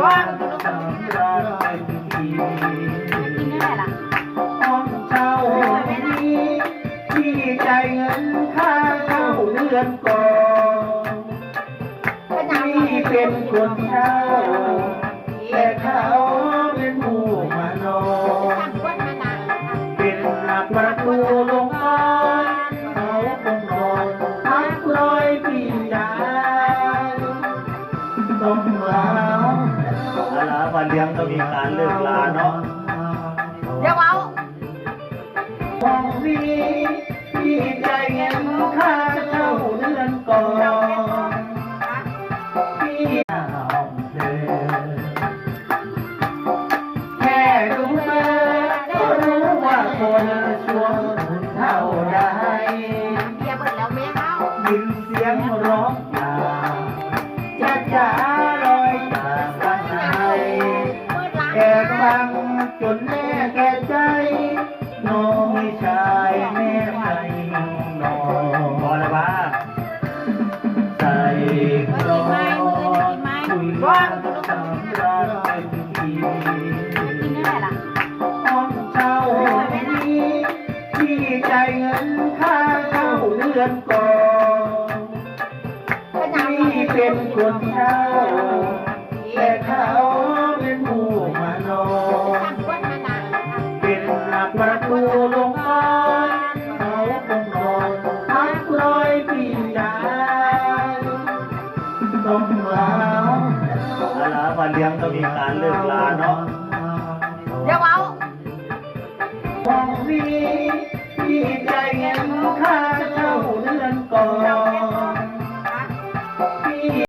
ว่ากินได้ล่ะห้องเช่านี้ที่จ่ายเงินค่าเช่าเดือนก่อนที่เป็นคนเช่าแต่เขาเป็นผู้มานอนเป็นหลักประตูลงนอนเขาคงนอนพัก100 ปีได้ต้องลาวันเลี้ยงก็มีการเลิกลาเนาะเดี๋ยวเอาห้องนี้ที่จ่ายเงินค่าเช่าเดือนก่อนที่แค่ดูเบอร์ก็รู้ว่าคนช่วงเท่าใดยินเสียงร้องจะลอยจากบ้านไหนแก่ฟังจนแม่แก่ใจน้องไม่ชายแม่ไม่นอนพอแล้วบ้าใส่กรอนคุยกันทำร้ายทีห้องเช่านี้ที่จ่ายเงินค่าเช่าเดือนก่อนที่เป็นคนเช่าแต่เขาเป็นผู้มานอนเป็นหลักประตูลงนอนเขาคงนอนพัก100 ปีได้ต้องลาวันเลี้ยงก็มีการเลิกลาเนาะเดี๋ยวเอาห้องนี้ที่จ่ายเงินค่าเช่าเดือนก่อน